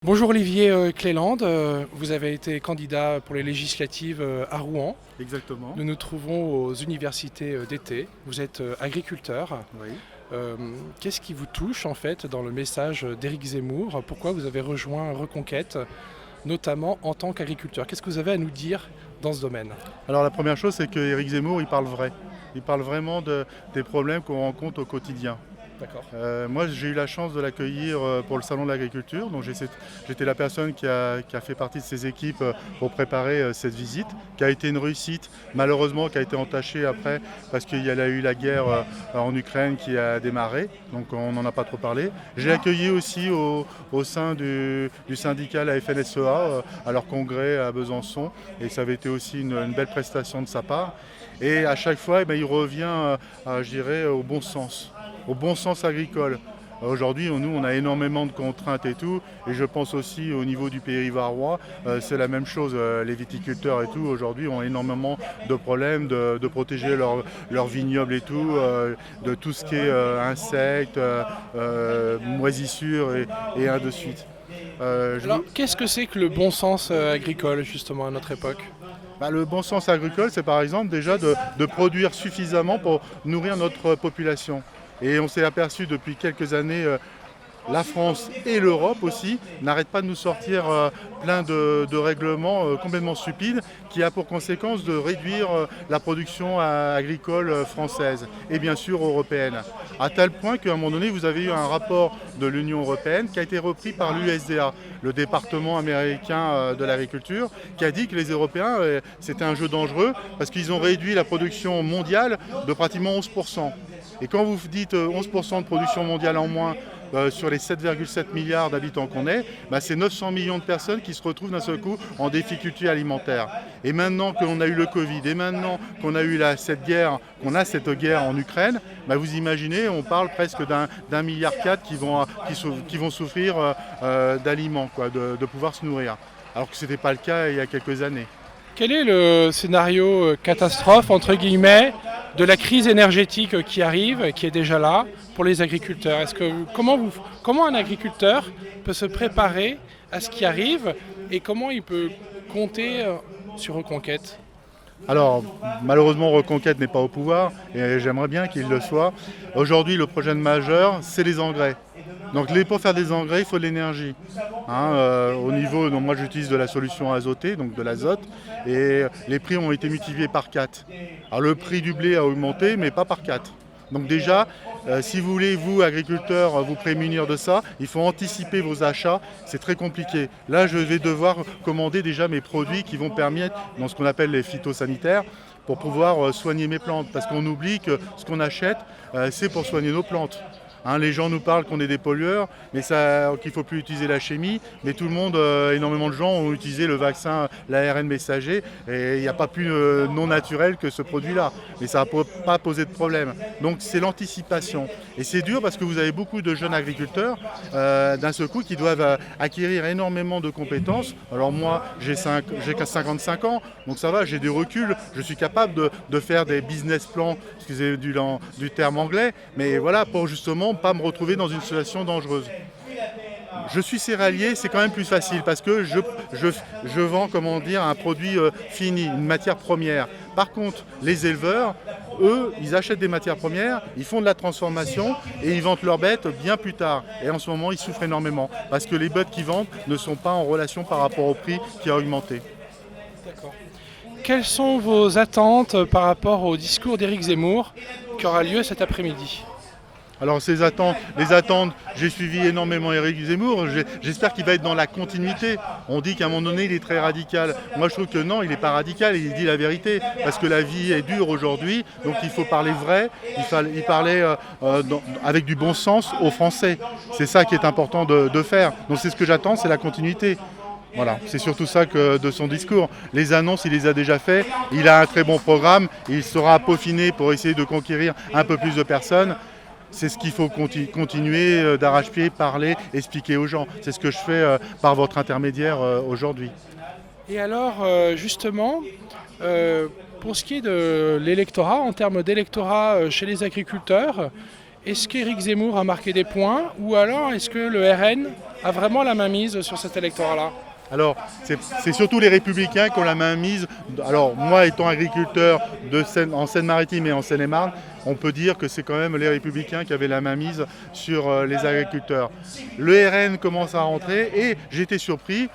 Bonjour Olivier Cléland, vous avez été candidat pour les législatives à Rouen. Exactement. Nous nous trouvons aux universités d'été. Vous êtes agriculteur. Oui. Qu'est-ce qui vous touche en fait dans le message d'Éric Zemmour? Pourquoi vous avez rejoint Reconquête, notamment en tant qu'agriculteur? Qu'est-ce que vous avez à nous dire dans ce domaine? Alors la première chose, c'est que Éric Zemmour, il parle vrai. Il parle vraiment des problèmes qu'on rencontre au quotidien. D'accord. Moi, j'ai eu la chance de l'accueillir pour le Salon de l'Agriculture. Donc j'étais la personne qui a fait partie de ces équipes pour préparer cette visite, qui a été une réussite, malheureusement qui a été entachée après parce qu'il y a eu la guerre en Ukraine qui a démarré. Donc on n'en a pas trop parlé. J'ai accueilli aussi au sein du syndicat, la FNSEA, à leur congrès à Besançon. Et ça avait été aussi une belle prestation de sa part. Et à chaque fois, il revient, je dirais, au bon sens agricole. Aujourd'hui, nous, on a énormément de contraintes et tout, et je pense aussi au niveau du pays varois, c'est la même chose. Les viticulteurs et tout, aujourd'hui, ont énormément de problèmes de protéger leur vignoble et tout, de tout ce qui est insectes, moisissures et ainsi de suite. Alors, qu'est-ce que c'est que le bon sens agricole justement à notre époque? Le bon sens agricole, c'est par exemple déjà de produire suffisamment pour nourrir notre population. Et on s'est aperçu depuis quelques années, la France et l'Europe aussi n'arrêtent pas de nous sortir plein de règlements complètement stupides qui a pour conséquence de réduire la production agricole française et bien sûr européenne. À tel point qu'à un moment donné, vous avez eu un rapport de l'Union européenne qui a été repris par l'USDA, le département américain de l'agriculture, qui a dit que les Européens, c'était un jeu dangereux parce qu'ils ont réduit la production mondiale de pratiquement 11%. Et quand vous dites 11% de production mondiale en moins, sur les 7,7 milliards d'habitants qu'on est, c'est 900 millions de personnes qui se retrouvent d'un seul coup en difficulté alimentaire. Et maintenant qu'on a eu le Covid, et maintenant qu'on a eu cette guerre en Ukraine, vous imaginez, on parle presque d'un milliard 4 qui vont souffrir d'aliments, de pouvoir se nourrir. Alors que ce n'était pas le cas il y a quelques années. Quel est le scénario catastrophe, entre guillemets, de la crise énergétique qui arrive, qui est déjà là, pour les agriculteurs? Comment un agriculteur peut se préparer à ce qui arrive et comment il peut compter sur Reconquête? Alors, malheureusement, Reconquête n'est pas au pouvoir et j'aimerais bien qu'il le soit. Aujourd'hui, le projet majeur, c'est les engrais. Donc, pour faire des engrais, il faut de l'énergie. Au niveau, moi j'utilise de la solution azotée, donc de l'azote, et les prix ont été multipliés par 4. Alors, le prix du blé a augmenté, mais pas par 4. Donc déjà, si vous voulez, vous, agriculteurs, vous prémunir de ça, il faut anticiper vos achats. C'est très compliqué. Là, je vais devoir commander déjà mes produits qui vont permettre, dans ce qu'on appelle les phytosanitaires, pour pouvoir soigner mes plantes. Parce qu'on oublie que ce qu'on achète, c'est pour soigner nos plantes. Les gens nous parlent qu'on est des pollueurs, mais qu'il ne faut plus utiliser la chimie. Mais tout le monde, énormément de gens ont utilisé le vaccin, l'ARN messager, et il n'y a pas plus non naturel que ce produit-là. Mais ça n'a pas posé de problème. Donc c'est l'anticipation. Et c'est dur parce que vous avez beaucoup de jeunes agriculteurs, d'un seul coup, qui doivent acquérir énormément de compétences. Alors moi, j'ai 55 ans, donc ça va, j'ai du recul. Je suis capable de faire des business plans, excusez du terme anglais, mais voilà, pour justement pas me retrouver dans une situation dangereuse. Je suis céréalier, c'est quand même plus facile parce que je vends, un produit fini, une matière première. Par contre, les éleveurs, eux, ils achètent des matières premières, ils font de la transformation et ils vendent leurs bêtes bien plus tard. Et en ce moment, ils souffrent énormément parce que les bêtes qu'ils vendent ne sont pas en relation par rapport au prix qui a augmenté. D'accord. Quelles sont vos attentes par rapport au discours d'Éric Zemmour qui aura lieu cet après-midi? Alors les attentes, j'ai suivi énormément Éric Zemmour, j'espère qu'il va être dans la continuité. On dit qu'à un moment donné il est très radical. Moi je trouve que non, il n'est pas radical, il dit la vérité. Parce que la vie est dure aujourd'hui, donc il faut parler vrai, il parler avec du bon sens aux Français. C'est ça qui est important de faire. Donc c'est ce que j'attends, c'est la continuité. Voilà, c'est surtout ça que de son discours. Les annonces, il les a déjà fait, il a un très bon programme, il sera peaufiné pour essayer de conquérir un peu plus de personnes. C'est ce qu'il faut continuer d'arrache-pied, parler, expliquer aux gens. C'est ce que je fais par votre intermédiaire aujourd'hui. Et alors, justement, pour ce qui est de l'électorat, en termes d'électorat chez les agriculteurs, est-ce qu'Éric Zemmour a marqué des points ou alors est-ce que le RN a vraiment la main mise sur cet électorat-là? Alors, c'est surtout les Républicains qui ont la main mise. Alors, moi, étant agriculteur en Seine-Maritime et en Seine-et-Marne, on peut dire que c'est quand même les Républicains qui avaient la main mise sur les agriculteurs. Le RN commence à rentrer et j'étais surpris,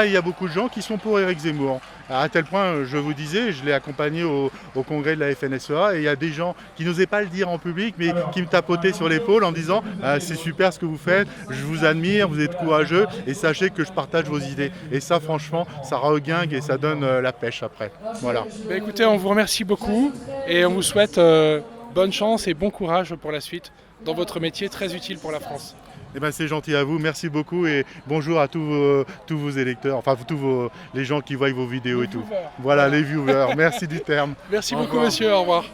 il y a beaucoup de gens qui sont pour Éric Zemmour. À tel point, je vous disais, je l'ai accompagné au congrès de la FNSEA et il y a des gens qui n'osaient pas le dire en public, mais qui me tapotaient sur l'épaule en disant c'est super ce que vous faites, je vous admire, vous êtes courageux et sachez que je partage vos idées. Et ça, franchement, ça reguingue et ça donne la pêche après. Voilà. Écoutez, on vous remercie beaucoup et on vous souhaite bonne chance et bon courage pour la suite dans votre métier très utile pour la France. C'est gentil à vous, merci beaucoup et bonjour à tous vos électeurs, enfin les gens qui voient vos vidéos et tout. Voilà, les viewers, merci du terme. Merci beaucoup monsieur, au revoir.